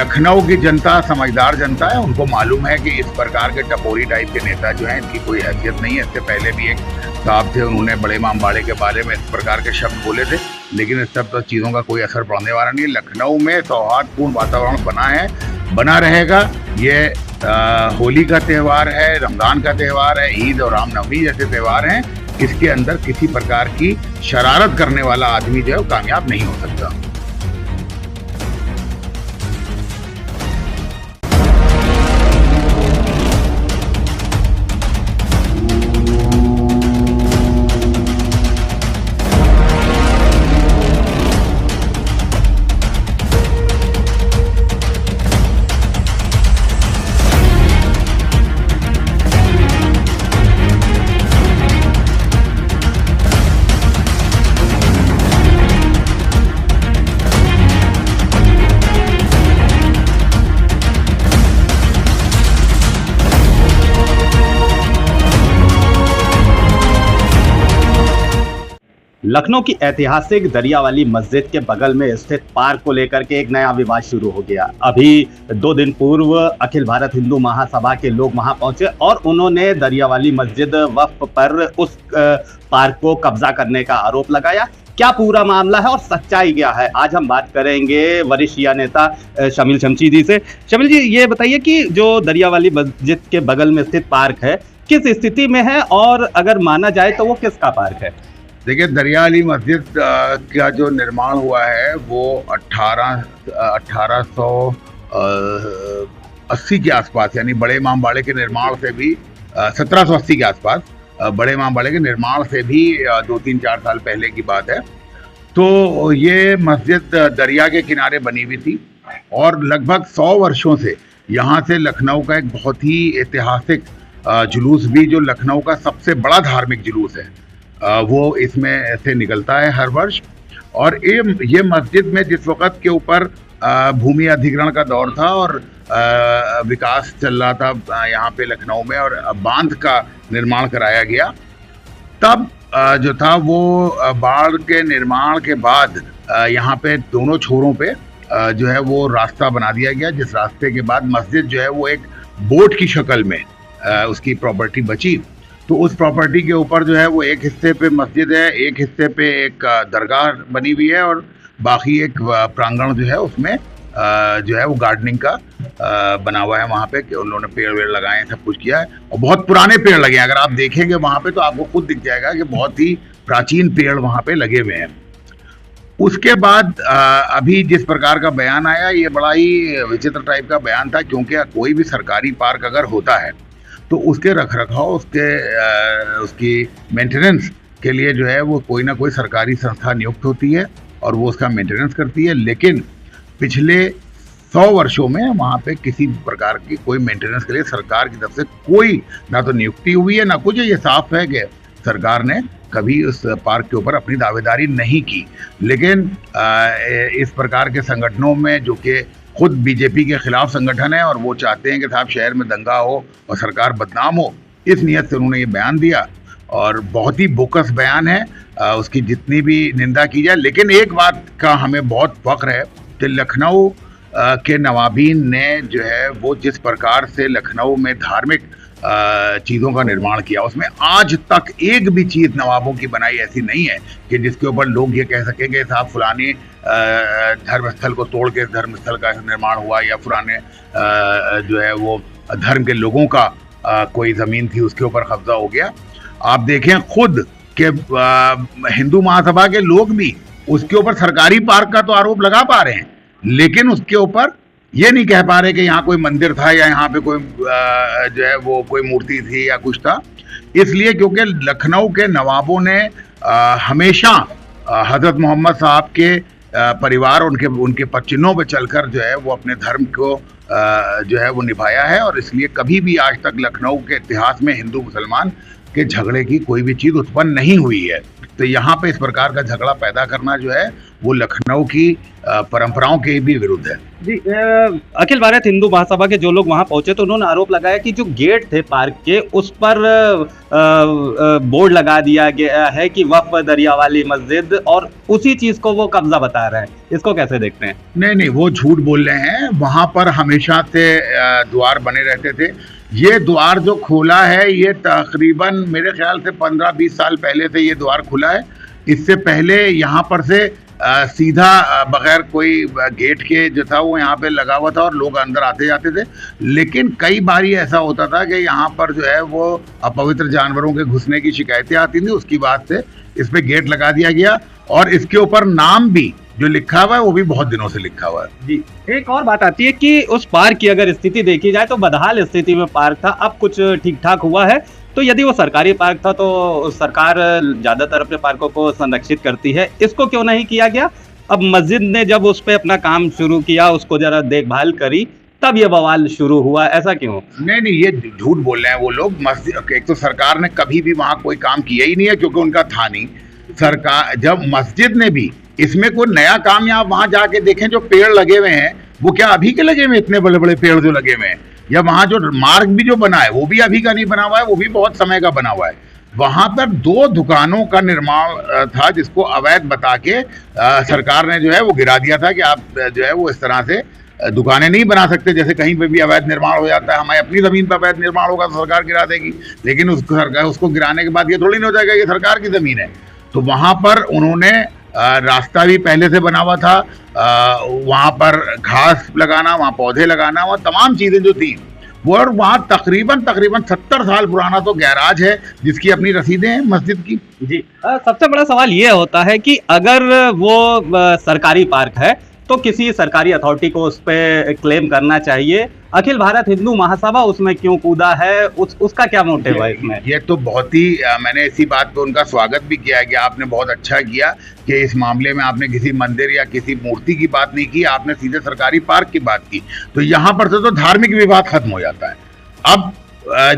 लखनऊ की जनता समझदार जनता है, उनको मालूम है कि इस प्रकार के टपोरी टाइप के नेता जो हैं इनकी कोई हैसियत नहीं है। इससे पहले भी एक साहब थे, उन्होंने बड़े इमाम बाड़े के बारे में इस प्रकार के शब्द बोले थे, लेकिन इस सब चीज़ों का कोई असर पड़ने वाला नहीं है। लखनऊ में सौहार्दपूर्ण वातावरण बना है, बना रहेगा। ये होली का त्यौहार है, रमज़ान का त्यौहार है, ईद और रामनवमी जैसे त्यौहार हैं। इसके अंदर किसी प्रकार की शरारत करने वाला आदमी जो है वो कामयाब नहीं हो सकता। लखनऊ की ऐतिहासिक दरियावाली मस्जिद के बगल में स्थित पार्क को लेकर के एक नया विवाद शुरू हो गया। अभी 2 दिन पूर्व अखिल भारत हिंदू महासभा के लोग वहां पहुंचे और उन्होंने दरियावाली मस्जिद वक्फ पर उस पार्क को कब्जा करने का आरोप लगाया। क्या पूरा मामला है और सच्चाई क्या है, आज हम बात करेंगे वरिष्ठ शिया नेता शमील शमशी जी से। शमील जी, ये बताइए कि जो दरियावाली मस्जिद के बगल में स्थित पार्क है किस स्थिति में है और अगर माना जाए तो वो किसका पार्क है? देखिए, दरियावाली मस्जिद का जो निर्माण हुआ है वो 1880 के आसपास, यानी बड़े इमाम बाड़े के निर्माण से भी 1780 के आसपास, बड़े इमाम बाड़े के निर्माण से भी 2-3-4 साल पहले की बात है। तो ये मस्जिद दरिया के किनारे बनी हुई थी और लगभग 100 वर्षों से यहाँ से लखनऊ का एक बहुत ही ऐतिहासिक जुलूस भी, जो लखनऊ का सबसे बड़ा धार्मिक जुलूस है, वो इसमें से निकलता है हर वर्ष। और ये मस्जिद में जिस वक़्त के ऊपर भूमि अधिग्रहण का दौर था और विकास चल रहा था यहाँ पे लखनऊ में और बांध का निर्माण कराया गया, तब जो था वो बाढ़ के निर्माण के बाद यहाँ पे दोनों छोरों पे जो है वो रास्ता बना दिया गया, जिस रास्ते के बाद मस्जिद जो है वो एक बोट की शक्ल में उसकी प्रॉपर्टी बची। तो उस प्रॉपर्टी के ऊपर जो है वो एक हिस्से पे मस्जिद है, एक हिस्से पे एक दरगाह बनी हुई है और बाकी एक प्रांगण जो है उसमें जो है वो गार्डनिंग का बना हुआ है। वहाँ पे कि उन्होंने पेड़ वेड़ लगाए हैं, सब कुछ किया है और बहुत पुराने पेड़ लगे हैं। अगर आप देखेंगे वहाँ पे तो आपको खुद दिख जाएगा कि बहुत ही प्राचीन पेड़ वहाँ पे लगे हुए हैं। उसके बाद अभी जिस प्रकार का बयान आया, ये बड़ा ही विचित्र टाइप का बयान था, क्योंकि कोई भी सरकारी पार्क अगर होता है तो उसके रखरखाव, उसकी मेंटेनेंस के लिए जो है वो कोई ना कोई सरकारी संस्था नियुक्त होती है और वो उसका मेंटेनेंस करती है। लेकिन पिछले 100 वर्षों में वहाँ पे किसी प्रकार की कोई मेंटेनेंस के लिए सरकार की तरफ से कोई ना तो नियुक्ति हुई है ना कुछ है। ये साफ है कि सरकार ने कभी उस पार्क के ऊपर अपनी दावेदारी नहीं की। लेकिन इस प्रकार के संगठनों में, जो कि खुद बीजेपी के खिलाफ संगठन है और वो चाहते हैं कि साहब शहर में दंगा हो और सरकार बदनाम हो, इस नियत से उन्होंने ये बयान दिया और बहुत ही बोकस बयान है। उसकी जितनी भी निंदा की जाए, लेकिन एक बात का हमें बहुत फख्र है कि लखनऊ के नवाबीन ने जो है वो जिस प्रकार से लखनऊ में धार्मिक चीज़ों का निर्माण किया, उसमें आज तक एक भी चीज़ नवाबों की बनाई ऐसी नहीं है कि जिसके ऊपर लोग ये कह सकेंगे साहब फलानी धर्मस्थल को तोड़ के धर्मस्थल का निर्माण हुआ, या पुराने जो है वो धर्म के लोगों का कोई ज़मीन थी उसके ऊपर कब्जा हो गया। आप देखें खुद के हिंदू महासभा के लोग भी उसके ऊपर सरकारी पार्क का तो आरोप लगा पा रहे हैं, लेकिन उसके ऊपर ये नहीं कह पा रहे कि यहाँ कोई मंदिर था या यहाँ पे कोई जो है वो कोई मूर्ति थी या कुछ था। इसलिए क्योंकि लखनऊ के नवाबों ने हमेशा हज़रत मोहम्मद साहब के परिवार, उनके पदचिन्हों पे चलकर जो है वो अपने धर्म को जो है वो निभाया है, और इसलिए कभी भी आज तक लखनऊ के इतिहास में हिंदू मुसलमान के झगड़े की कोई भी चीज़ उत्पन्न नहीं हुई है। तो तो यहाँ पे इस प्रकार का झगड़ा पैदा करना जो है वो लखनऊ की परंपराओं के भी विरुद्ध है। जी, अखिल भारत हिंदू महासभा के जो लोग वहां पहुंचे तो उन्होंने आरोप लगाया कि जो गेट थे पार्क के उस पर बोर्ड लगा दिया गया है कि वक्फ दरियावाली मस्जिद, और उसी चीज को वो कब्जा बता रहे हैं। इसको कैसे देखते हैं? नहीं, वो झूठ बोल रहे हैं। वहां पर हमेशा से द्वार बने रहते थे। ये द्वार जो खोला है ये तकरीबन मेरे ख्याल से 15-20 साल पहले से ये द्वार खुला है। इससे पहले यहाँ पर से सीधा बगैर कोई गेट के जो था वो यहाँ पे लगा हुआ था और लोग अंदर आते जाते थे। लेकिन कई बारी ऐसा होता था कि यहाँ पर जो है वो अपवित्र जानवरों के घुसने की शिकायतें आती थी। उसकी बात से इस पे गेट लगा दिया गया और इसके ऊपर नाम भी जो लिखा हुआ है वो भी बहुत दिनों से लिखा हुआ है। जी, एक और बात आती है कि उस पार्क की अगर स्थिति देखी जाए तो बदहाल स्थिति में पार्क था। अब कुछ ठीक ठाक हुआ है। तो यदि वो सरकारी पार्क था तो सरकार ज्यादातर अपने पार्कों को संरक्षित करती है, इसको क्यों नहीं किया गया? अब मस्जिद ने जब उस पर अपना काम शुरू किया, उसको जरा देखभाल करी, तब ये बवाल शुरू हुआ। ऐसा क्यों? नहीं, ये झूठ बोल रहे हैं वो लोग। मस्जिद, एक तो सरकार ने कभी भी वहां कोई काम किया ही नहीं है क्योंकि उनका था नहीं। सरकार जब मस्जिद ने भी इसमें कोई नया काम, या वहां जाके देखें जो पेड़ लगे हुए हैं वो क्या अभी के लगे हुए? इतने बड़े बड़े पेड़ जो लगे हुए हैं, या वहां जो मार्ग भी जो बना है वो भी अभी का नहीं बना हुआ है, वो भी बहुत समय का बना हुआ है। वहां पर 2 दुकानों का निर्माण था जिसको अवैध बता के सरकार ने जो है वो गिरा दिया था कि आप जो है वो इस तरह से दुकानें नहीं बना सकते। जैसे कहीं पे भी अवैध निर्माण हो जाता है, हमारी अपनी जमीन पर अवैध निर्माण होगा तो सरकार गिरा देगी, लेकिन उसको गिराने के बाद ये थोड़ी नहीं हो जाएगा कि सरकार की जमीन है। तो वहां पर उन्होंने रास्ता भी पहले से बना हुआ था, वहां पर घास लगाना, वहां पौधे लगाना, वहां तमाम चीजें जो थी वो, और वहां तकरीबन 70 साल पुराना तो गैराज है जिसकी अपनी रसीदें हैं मस्जिद की। जी, सबसे बड़ा सवाल ये होता है कि अगर वो सरकारी पार्क है तो किसी सरकारी अथॉरिटी को उस पर क्लेम करना चाहिए। अखिल भारत हिंदू महासभा उसमें क्यों कूदा है? उसका क्या मोटिव है इसमें? ये तो बहुत ही मैंने इसी बात पे उनका स्वागत भी किया है कि आपने बहुत अच्छा किया कि इस मामले में आपने किसी मंदिर या किसी मूर्ति की बात नहीं की, आपने सीधे सरकारी पार्क की बात की। तो यहाँ पर से तो धार्मिक विवाद खत्म हो जाता है। अब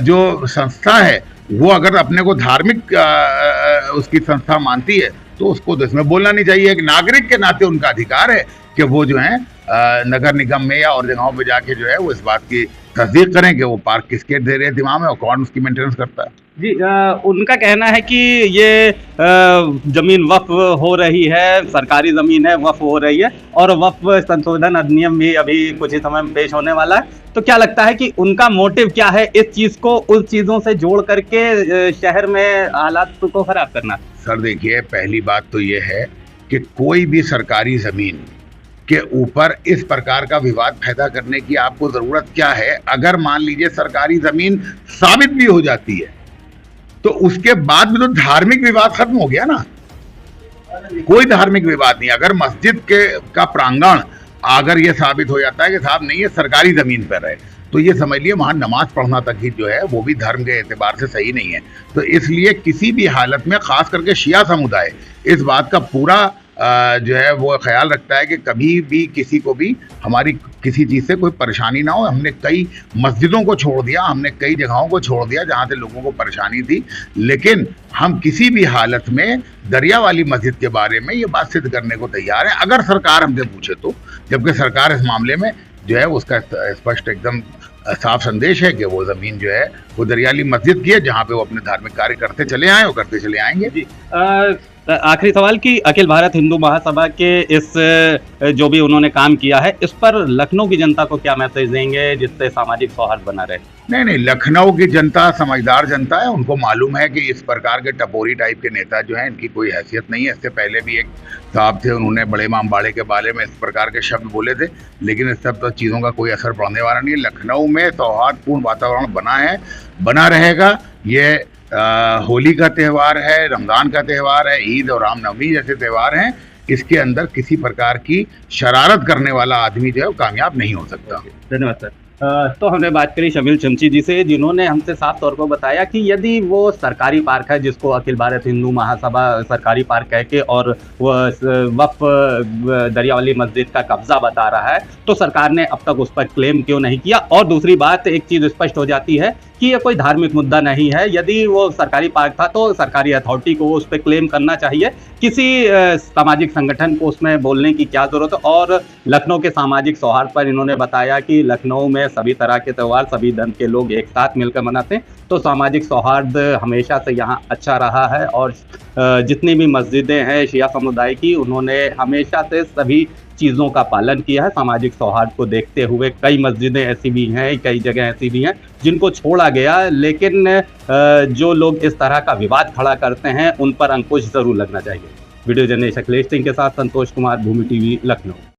जो संस्था है वो अगर अपने को धार्मिक उसकी संस्था मानती है तो उसको तो इसमें बोलना नहीं चाहिए। एक नागरिक के नाते उनका अधिकार है कि वो जो है नगर निगम में या और जगहों पे जाके जो है वो इस बात की तस्दीक करें कि वो पार्क किसके दे रहे दिमाग में और कौन उसकी मेंटेनेंस करता है। जी, उनका कहना है कि ये जमीन वक्फ हो रही है, सरकारी जमीन है, वक्फ हो रही है, और वक्फ संशोधन अधिनियम भी अभी कुछ ही समय में पेश होने वाला है। तो क्या लगता है कि उनका मोटिव क्या है इस चीज को उस चीजों से जोड़ करके शहर में हालात को खराब करना? सर देखिए, पहली बात तो ये है कि कोई भी सरकारी जमीन के ऊपर इस प्रकार का विवाद पैदा करने की आपको जरूरत क्या है? अगर मान लीजिए सरकारी जमीन साबित भी हो जाती है तो उसके बाद भी तो धार्मिक विवाद खत्म हो गया ना। कोई धार्मिक विवाद नहीं। अगर मस्जिद का प्रांगण अगर ये साबित हो जाता है कि साहब नहीं, ये सरकारी जमीन पर है, तो ये समझ लिए वहां नमाज पढ़ना तक ही जो है वो भी धर्म के एतबार से सही नहीं है। तो इसलिए किसी भी हालत में खास करके शिया समुदाय इस बात का पूरा जो है वो ख्याल रखता है कि कभी भी किसी को भी हमारी किसी चीज़ से कोई परेशानी ना हो। हमने कई मस्जिदों को छोड़ दिया, हमने कई जगहों को छोड़ दिया जहाँ से लोगों को परेशानी थी, लेकिन हम किसी भी हालत में दरियावाली मस्जिद के बारे में ये बात सिद्ध करने को तैयार है अगर सरकार हमसे पूछे तो। जबकि सरकार इस मामले में जो है उसका स्पष्ट एकदम साफ संदेश है कि वो ज़मीन जो है वो दरियावाली मस्जिद की है जहाँ पे वो अपने धार्मिक कार्य करते चले आए और करते चले आएंगे। जी, आखिरी सवाल कि अखिल भारत हिंदू महासभा के इस जो भी उन्होंने काम किया है इस पर लखनऊ की जनता को क्या मैसेज देंगे जिससे सामाजिक सौहार्द बना रहे? नहीं, लखनऊ की जनता समझदार जनता है। उनको मालूम है कि इस प्रकार के टपोरी टाइप के नेता जो हैं इनकी कोई हैसियत नहीं है। इससे पहले भी एक साहब थे, उन्होंने बड़े इमाम बाड़े के बारे में इस प्रकार के शब्द बोले थे, लेकिन इस सब चीज़ों का कोई असर पड़ने वाला नहीं है। लखनऊ में सौहार्दपूर्ण वातावरण बना है, बना रहेगा। ये होली का त्यौहार है, रमज़ान का त्यौहार है, ईद और रामनवमी जैसे त्यौहार हैं। इसके अंदर किसी प्रकार की शरारत करने वाला आदमी जो है वो कामयाब नहीं हो सकता। धन्यवाद सर। तो हमने बात करी शमील शमशी जी से, जिन्होंने हमसे साफ तौर पर बताया कि यदि वो सरकारी पार्क है जिसको अखिल भारत हिंदू महासभा सरकारी पार्क कह के और वक्फ दरियावाली मस्जिद का कब्जा बता रहा है, तो सरकार ने अब तक उस पर क्लेम क्यों नहीं किया। और दूसरी बात, एक चीज स्पष्ट हो जाती है कि ये कोई धार्मिक मुद्दा नहीं है। यदि वो सरकारी पार्क था तो सरकारी अथॉरिटी को उस पर क्लेम करना चाहिए, किसी सामाजिक संगठन को उसमें बोलने की क्या जरूरत है। और लखनऊ के सामाजिक सौहार्द पर इन्होंने बताया कि लखनऊ में सभी तरह के त्यौहार सभी धर्म के लोग एक साथ मिलकर मनाते हैं, तो सामाजिक सौहार्द हमेशा से यहाँ अच्छा रहा है। और जितनी भी मस्जिदें हैं शिया समुदाय की, उन्होंने हमेशा से सभी चीज़ों का पालन किया है सामाजिक सौहार्द को देखते हुए। कई मस्जिदें ऐसी भी हैं, कई जगह ऐसी भी हैं जिनको छोड़ा गया, लेकिन जो लोग इस तरह का विवाद खड़ा करते हैं उन पर अंकुश जरूर लगना चाहिए। वीडियो जर्नलिस्ट अखिलेश सिंह के साथ संतोष कुमार, भूमि टीवी, लखनऊ।